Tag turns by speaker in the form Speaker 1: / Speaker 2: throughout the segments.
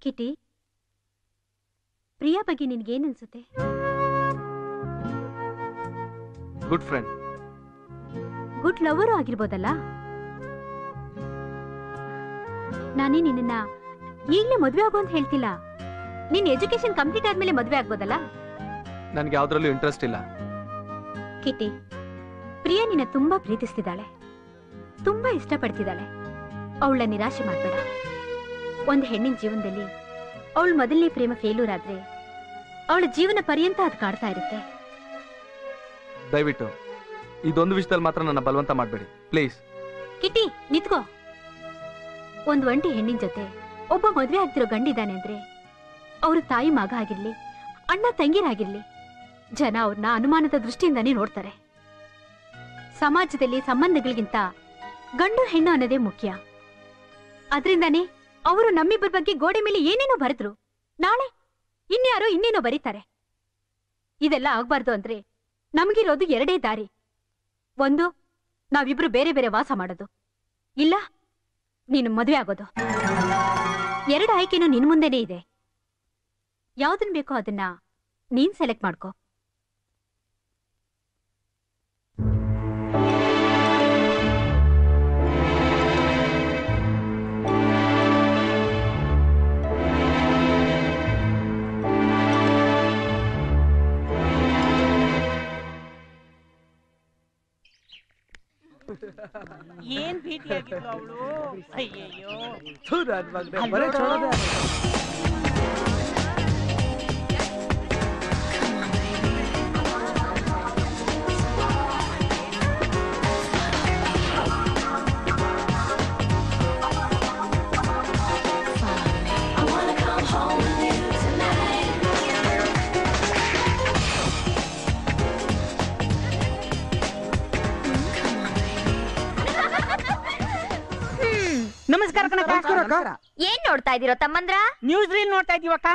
Speaker 1: ಕಿಟಿ, ಪ್ರಿಯಾ ಬಗ್ಗೆ ನಿನ್ಗೇನನ್ಸುತ್ತೆ?
Speaker 2: Good friend,
Speaker 1: good lover ಆಗಿರ್ಬೋದಲ್ಲ. ನಾನೇ ನಿನ್ನ ಈಗಲೇ ಮದ್ವೆ ಆಗು ಅಂತ ಹೇಳ್ತಿಲ್ಲ. ನಿನ್ ಎಜುಕೇಶನ್ ಕಂಪ್ಲೀಟ್ ಆದ್ಮೇಲೆ ಮದ್ವೆ ಆಗ್ಬೋದಲ್ಲ.
Speaker 2: ನನ್ಗೆ ಯಾವ್ದ್ರಲ್ಲೂ ಇಂಟ್ರೆಸ್ಟ್ ಇಲ್ಲ.
Speaker 1: ಕಿಟಿ, ಪ್ರಿಯಾ ನಿನ್ನ ತುಂಬಾ ಪ್ರೀತಿಸ್ತಿದ್ದಾಳೆ, ತುಂಬಾ ಇಷ್ಟಪಡ್ತಿದ್ದಾಳೆ. ಅವಳ ನಿರಾಶೆ ಮಾಡ್ಬೇಡ. ಒಂದು ಹೆಣ್ಣಿನ ಜೀವನದಲ್ಲಿ ಅವಳ ಮೊದಲನೇ ಪ್ರೇಮ ಫೇಲ್ಯೂರ್ ಆದ್ರೆ ಅವಳ ಜೀವನ ಪರ್ಯಂತ ಅದು ಕಾಡ್ತಾ ಇರುತ್ತೆ.
Speaker 2: ದಯವಿಟ್ಟು ಇದೊಂದು ವಿಷಯದಲ್ಲಿ ಮಾತ್ರ ನನ್ನ ಬಲವಂತ ಮಾಡಬೇಡಿ ಪ್ಲೀಸ್.
Speaker 1: ಕಿಟಿ, ನಿತ್ಕೋ. ಒಂದು ಒಂಟಿ ಹೆಣ್ಣಿನ ಜೊತೆ ಒಬ್ಬ ಮದ್ವೆ ಆಗ್ತಿರೋ ಗಂಡಿದ್ದಾನೆ ಅಂದ್ರೆ ಅವ್ರ ತಾಯಿ ಮಗ ಆಗಿರ್ಲಿ, ಅಣ್ಣ ತಂಗಿರಾಗಿರ್ಲಿ, ಜನ ಅವ್ರನ್ನ ಅನುಮಾನದ ದೃಷ್ಟಿಯಿಂದಾನೇ ನೋಡ್ತಾರೆ. ಸಮಾಜದಲ್ಲಿ ಸಂಬಂಧಗಳಿಗಿಂತ ಗಂಡು ಹೆಣ್ಣು ಅನ್ನೋದೇ ಮುಖ್ಯ. ಅದರಿಂದಾನೇ ಅವರು ನಮ್ಮಿಬ್ಬರ ಬಗ್ಗೆ ಗೋಡೆ ಮೇಲೆ ಏನೇನೋ ಬರೆದ್ರು, ನಾಳೆ ಇನ್ಯಾರೋ ಇನ್ನೇನೋ ಬರೀತಾರೆ. ಇದೆಲ್ಲ ಆಗ್ಬಾರ್ದು ಅಂದ್ರೆ ನಮಗಿರೋದು ಎರಡೇ ದಾರಿ. ಒಂದು, ನಾವಿಬ್ರು ಬೇರೆ ಬೇರೆ ವಾಸ ಮಾಡೋದು, ಇಲ್ಲ ನೀನು ಮದುವೆ ಆಗೋದು. ಎರಡು ಆಯ್ಕೆನೂ ನಿನ್ ಮುಂದೆನೇ ಇದೆ. ಯಾವ್ದನ್ ಬೇಕೋ ಅದನ್ನ ನೀನ್ ಸೆಲೆಕ್ಟ್ ಮಾಡ್ಕೋ.
Speaker 3: ಏನ್ ಭೇಟಿಯಾಗಿದ್ಲು ಅವಳು? ಅಯ್ಯಯ್ಯೋ, ನಮಸ್ಕಾರ.
Speaker 4: ಏನ್ ನೋಡ್ತಾ ಇದೀರೋ ತಮ್ಮಂದ್ರ?
Speaker 3: ನ್ಯೂಸ್ ರೀಲ್ ನೋಡ್ತಾ ಇದೀವಕ್ಕ.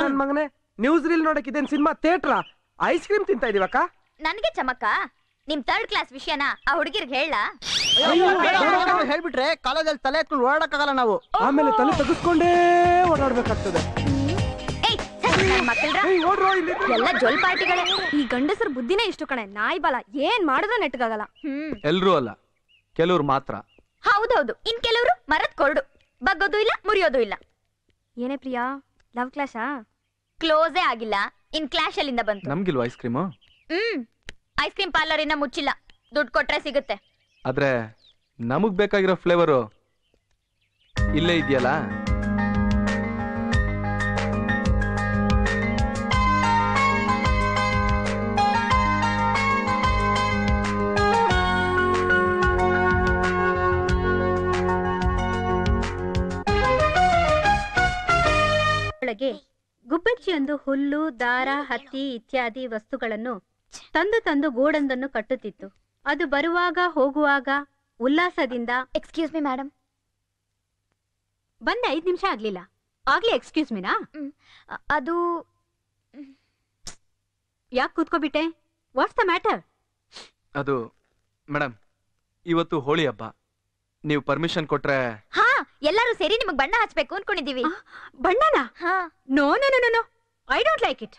Speaker 5: ನನ್ ಮಗನೇ, ನ್ಯೂಸ್ ರೀಲ್ ನೋಡಕ್ ಇದೇನ್ ಸಿನಿಮಾ ಥಿಯೇಟ್ರಾ? ಐಸ್ ಕ್ರೀಮ್ ತಿಂತಾ ಇದೀವಕ್ಕ.
Speaker 4: ನನ್ಗೆ ಚಮಕ್ಕ, ನಿಮ್ ಥರ್ಡ್ ಕ್ಲಾಸ್ ವಿಷಯನ ಆ ಹುಡುಗಿರ್ಗೆ ಹೇಳ.
Speaker 6: ಹೇಳ್ಬಿಟ್ರೆ ಕಾಲೇಜಲ್ಲಿ ತಲೆ ಎತ್ಕೊಂಡು ಓಡಾಡಕ್ಕಾಗಲ್ಲ ನಾವು.
Speaker 5: ಆಮೇಲೆ ತಲೆ ತೆಗೆಸ್ಕೊಂಡೇ ಓಡಾಡ್ಬೇಕಾಗ್ತದೆ.
Speaker 4: ಎಲ್ಲ ಜೊಲ್ ಪಾರ್ಟಿಗಳೇ.
Speaker 7: ಈ ಗಂಡಸರ ಬುದ್ಧಿನೇ ಇಷ್ಟು ಕಣೆ, ನಾಯಿ ಬಲ ಏನ್ ಮಾಡಿದ್ರು ನೆಟ್ಗಾಗಲ್ಲ.
Speaker 2: ಎಲ್ರೂ ಅಲ್ಲ, ಕೆಲವ್ರು ಮಾತ್ರ.
Speaker 4: ಹೌದೌದು, ಇನ್ ಕೆಲವರು ಮರದ್ ಕೊರಡು, ಬಗ್ಗೋದು ಇಲ್ಲ, ಮುರಿಯೋದು ಇಲ್ಲ.
Speaker 7: ಏನೇ ಪ್ರಿಯಾ, ಲವ್ ಕ್ಲಾಶಾ?
Speaker 4: ಕ್ಲೋಸೇ ಆಗಿಲ್ಲ, ಇನ್ ಕ್ಲಾಶ್ ಅಲ್ಲಿಂದ ಬಂತು.
Speaker 2: ನಮ್ಗಿಲ್ವಾ ice cream?
Speaker 4: Ice cream parlour ಇನ್ನ ಮುಚ್ಚಿಲ್ಲ, ದುಡ್ಡು ಕೊಟ್ರೆ ಸಿಗುತ್ತೆ.
Speaker 2: ಆದ್ರೆ ನಮಗ್ ಬೇಕಾಗಿರೋ ಫ್ಲೇವರು ಇಲ್ಲೇ ಇದೆಯಲ್ಲ.
Speaker 1: ಗುಬ್ಬಚ್ಚಿಯೊಂದು ಹುಲ್ಲು, ದಾರ, ಹತ್ತಿ ಇತ್ಯಾದಿ ವಸ್ತುಗಳನ್ನು ತಂದು ತಂದು ಗೂಡೊಂದನ್ನು ಕಟ್ಟುತ್ತಿತ್ತು. ಅದು ಬರುವಾಗ ಹೋಗುವಾಗ ಉಲ್ಲಾಸದಿಂದ,
Speaker 4: ಎಕ್ಸ್ಕ್ಯೂಸ್ ಮಿ ಮೇಡಮ್.
Speaker 1: ಬಂದೆ 5 ನಿಮಿಷ ಆಗ್ಲಿಲ್ಲ, ಆಗ್ಲೇ ಎಕ್ಸ್ಕ್ಯೂಸ್ ಮಿನಾ?
Speaker 4: ಅದು
Speaker 1: ಯಾಕೆ ಕೂತ್ಕೋಬಿಟ್ಟೆ? What's the matter?
Speaker 2: ಅದು ಮೇಡಮ್, ಇವತ್ತು ಹೋಳಿ ಹಬ್ಬ, ನೀವು ಪರ್ಮಿಷನ್ ಕೊಟ್ರೆ.
Speaker 4: ಹಾ, ಎಲ್ಲರೂ ಸೇರಿ ನಿಮಗ್ ಬಣ್ಣ ಹಚ್ಬೇಕು ಅನ್ಕೊಂಡಿದೀವಿ.
Speaker 1: ಬಣ್ಣನಾ? No no no no, I don't like it.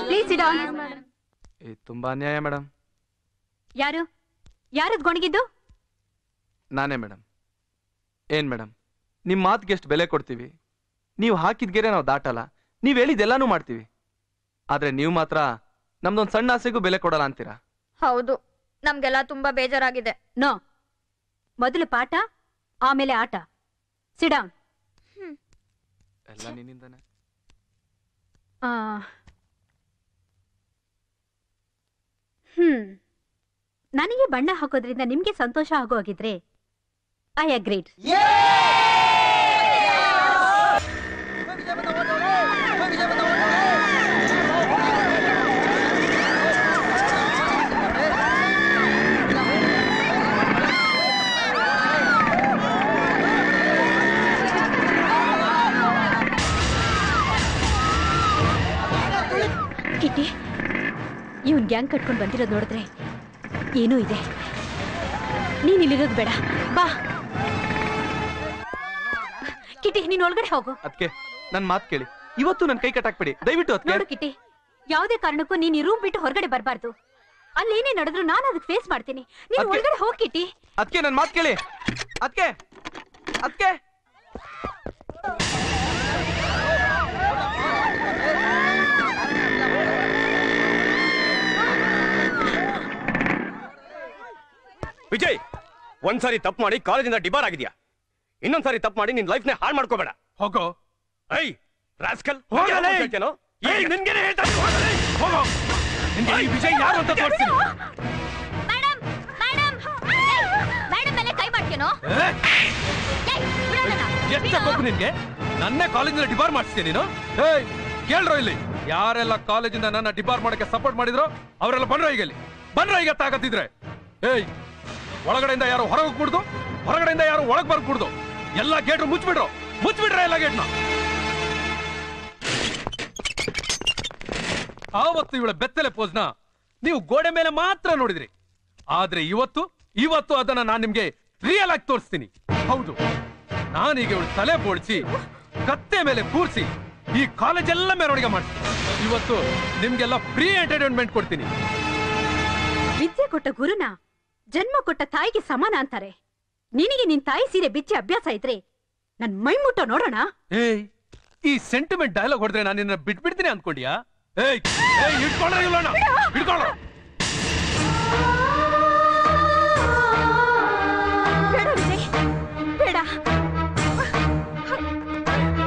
Speaker 1: Please sit down.
Speaker 2: ತುಂಬಾ ಅನ್ಯಾಯ ಮೇಡಮ್.
Speaker 1: ಯಾರು ಯಾರದ್ ಗೊಣಗಿದ್ದು?
Speaker 2: ನಾನೇ ಮೇಡಮ್. ಏನ್ ಮೇಡಮ್, ನಿಮ್ ಮಾತಿಗೆ ಎಷ್ಟು ಬೆಲೆ ಕೊಡ್ತೀವಿ. ನೀವು ಹಾಕಿದ್ಗೆರೆ ನಾವು ದಾಟಲ್ಲ, ನೀವ್ ಹೇಳಿದ್ದೆಲ್ಲಾನು ಮಾಡ್ತೀವಿ. ಆದ್ರೆ ನೀವು ಮಾತ್ರ ನಮ್ದೊಂದು ಸಣ್ಣ ಆಸೆಗೂ ಬೆಲೆ ಕೊಡಲ್ಲ ಅಂತೀರಾ.
Speaker 4: ಹೌದು, ನಮ್ಗೆಲ್ಲ ತುಂಬಾ ಬೇಜಾರಾಗಿದೆ.
Speaker 1: ನೋ, ಮೊದಲು ಪಾಠ, ಆಮೇಲೆ ಆಟ. Sit down.
Speaker 2: ಎಲ್ಲ ನಿನ್ನಿಂದಾನೆ.
Speaker 1: ನನಗೆ ಬಣ್ಣ ಹಾಕೋದ್ರಿಂದ ನಿಮ್ಗೆ ಸಂತೋಷ ಆಗೋಗಿದ್ರೆ ಐ ಅಗ್ರೀಡ್. ಕಿಟ್ಟಿ, ಇವನ್ ಗ್ಯಾಂಗ್ ಕಟ್ಕೊಂಡು ಬಂದಿರೋದು ನೋಡಿದ್ರೆ ಏನೂ ಇದೆ. ನೀನ್ ಇಲ್ಲಿರೋದು ಬೇಡ, ಬಾ. ಕಿಟಿ ನೀನ್ ಒಳಗಡೆ ಹೋಗು.
Speaker 2: ಅದಕ್ಕೆ ನನ್ ಮಾತು ಕೇಳಿ, ಇವತ್ತು ನನ್ ಕೈ ಕಟ್ಟಾಕ್ಬಿಡಿ ದಯವಿಟ್ಟು.
Speaker 1: ನೋಡು
Speaker 2: ಅದಕ್ಕೆ
Speaker 1: ಕಿಟಿ, ಯಾವುದೇ ಕಾರಣಕ್ಕೂ ನೀನ್ ಈ ರೂಮ್ ಬಿಟ್ಟು ಹೊರಗಡೆ ಬರಬಾರ್ದು. ಅಲ್ಲಿ ಏನೇ ನಡೆದ್ರು ನಾನು ಅದಕ್ಕೆ ಫೇಸ್ ಮಾಡ್ತೀನಿ. ನೀನ್
Speaker 2: ಅದ್ಕೆ-
Speaker 1: ಒಳಗಡೆ ಹೋಗ್ ಕಿಟಿ.
Speaker 2: ಅದಕ್ಕೆ ನನ್ ಮಾತು ಕೇಳಿ. ಅದಕ್ಕೆ ಅದಕ್ಕೆ
Speaker 8: ವಿಜಯ್, ಒಂದ್ಸಾರಿ ತಪ್ಪು ಮಾಡಿ ಕಾಲೇಜಿಂದ ಡಿಬಾರ್ ಆಗಿದ್ಯಾ. ಇನ್ನೊಂದ್ಸಾರಿ ತಪ್ಪು ಮಾಡಿ ನಿನ್ ಲೈಫ್ ನೇ ಹಾಳು ಮಾಡ್ಕೋಬೇಡ.
Speaker 9: ಹೋಗೋ.
Speaker 8: ಐ ರಾಸ್ಕಲ್,
Speaker 9: ಹೋಗಲೇ.
Speaker 8: ನಿನ್ಗೇನೆ ಹೇಳ್ತಾ ಇದ್ದೀನಿ, ಹೋಗಲೇ.
Speaker 9: ಹೋಗೋ. ನಿನ್ಗೆ ಈ ವಿಜಯ್ ಯಾರು ಅಂತ ತೋರಿಸ್ತೀನಿ.
Speaker 4: ಮೇಡಮ್ ಮೇಡಮ್ ಮೇಡಮ್ ಮೇಲೆ ಕೈ ಮಾಡ್ತೇನೋ.
Speaker 9: ಎಷ್ಟಕ್ಕೋಗು ನಿನ್ಗೆ? ನನ್ನೇ ಕಾಲೇಜಿಂದ ಡಿಬಾರ್ ಮಾಡಿಸ್ತೀನಿ ನೀನು. ಏಯ್ ಕೇಳ್ರೋ, ಇಲ್ಲಿ ಯಾರೆಲ್ಲ ಕಾಲೇಜಿಂದ ನನ್ನ ಡಿಬಾರ್ ಮಾಡಕ್ಕೆ ಸಪೋರ್ಟ್ ಮಾಡಿದ್ರು ಅವರೆಲ್ಲ ಬಂದ್ರ ಈಗ. ಇಲ್ಲಿ ಬಂದ್ರ ಈಗ ತಾಕತ್ತಿದ್ರೆ. ಏಯ್, ಒಳಗಡೆಯಿಂದ ಯಾರು ಹೊರಗೆ ಹೋಗ್ಬಿಡ್ದು, ಹೊರಗಡೆಯಿಂದ ಯಾರು ಒಳಗ್ ಬರ್ಬಿಡ್ದು. ಎಲ್ಲ ಗೇಟ್ ಮುಚ್ಚಿಬಿಡ್ರೆ ಎಲ್ಲ ಗೇಟ್ನ. ಆವತ್ತು ಇವಳ ಬೆತ್ತಲೆ ಪೋಸ್ನ ನೀವು ಗೋಡೆ ಮೇಲೆ ಮಾತ್ರ ನೋಡಿದ್ರಿ. ಆದ್ರೆ ಇವತ್ತು ಅದನ್ನ ನಾನು ನಿಮ್ಗೆ ರಿಯಲ್ ಆಗಿ ತೋರಿಸ್ತೀನಿ. ಹೌದು, ನಾನೀಗ ಇವಳು ತಲೆ ಬೋಳ್ಸಿ ಕತ್ತೆ ಮೇಲೆ ಕೂರಿಸಿ ಈ ಕಾಲೇಜೆಲ್ಲ ಮೆರವಣಿಗೆ ಮಾಡಿಸ್ತೀನಿ. ಇವತ್ತು ನಿಮ್ಗೆಲ್ಲ ಫ್ರೀ ಎಂಟರ್ಟೈನ್ಮೆಂಟ್ ಕೊಡ್ತೀನಿ.
Speaker 1: ವಿದ್ಯೆ ಕೊಟ್ಟ ಗುರುನ ಜನ್ಮ ಕೊಟ್ಟ ತಾಯಿಗೆ ಸಮಾನ ಅಂತಾರೆ. ನಿನಗೆ ನಿನ್ ತಾಯಿ ಸೀರೆ ಬಿಚ್ಚಿ ಅಭ್ಯಾಸ ಇದ್ರೆ ನನ್ ಮೈ ಮುಟ್ಟೋ ನೋಡೋಣ.
Speaker 9: ಏಯ್, ಈ ಸೆಂಟಿಮೆಂಟ್ ಡೈಲಾಗ್ ಹೊಡೆದ್ರೆ ನಾನು ನಿನ್ನ ಬಿಟ್ಬಿಡ್ತೀನಿ ಅನ್ಕೊಂಡ್ಯಾ? ಏಯ್ ಏಯ್, ಇಟ್ಕೊಂಡ್ರೆ ಇಲ್ಲೋಣ, ಇಟ್ಕೊಳ್ಳ.
Speaker 1: ಬೇಡ ವಿಜಯ್, ಬೇಡ.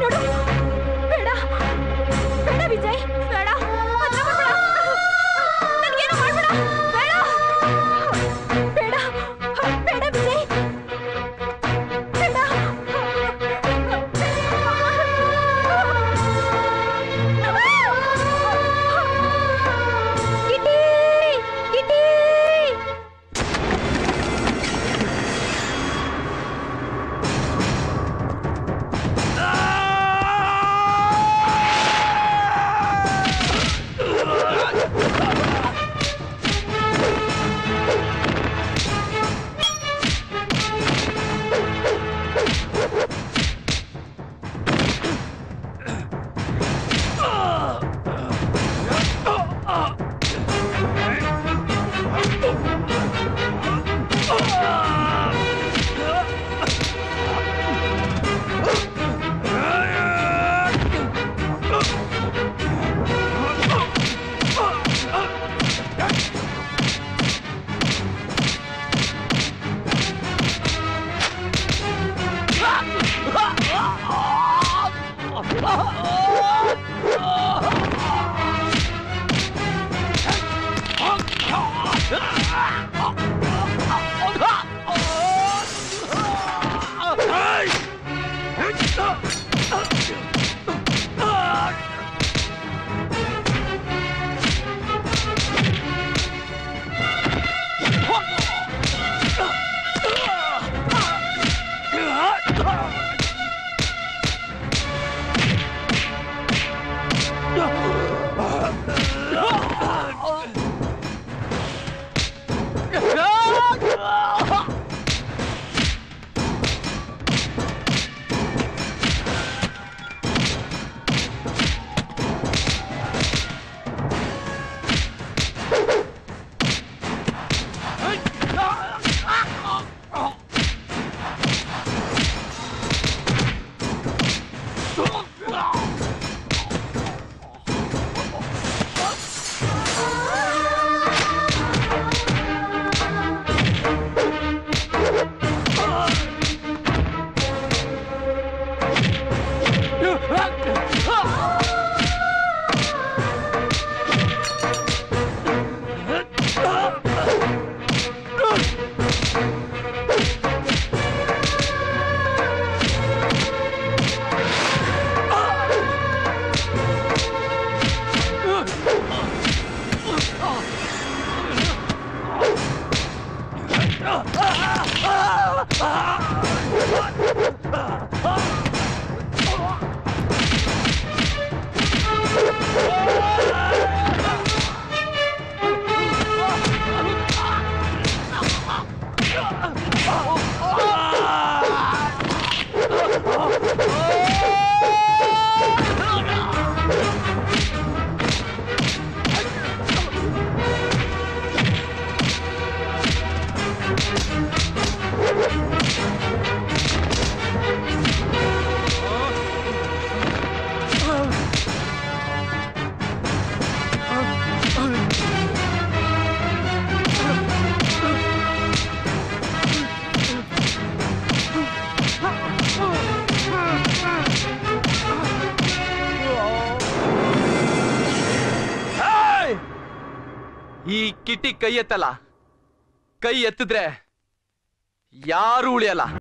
Speaker 1: ನೋಡು, ಬೇಡ ಬೇಡ ವಿಜಯ್, ಬೇಡ. ನನ್ಗೇನು ಮಾಡ್ಬೇಡ. ಬೇಡ ಬೇಡ ಬೇಡ ವಿಜಯ್, ಬೇಡ. ಕಿಟಿ ಕಿಟಿ.
Speaker 2: ಈ ಕಿಟ್ಟಿ ಕೈ ಎತ್ತಲ್ಲ, ಕೈ ಎತ್ತಿದ್ರೆ ಯಾರು ಉಳಿಯಲ್ಲ.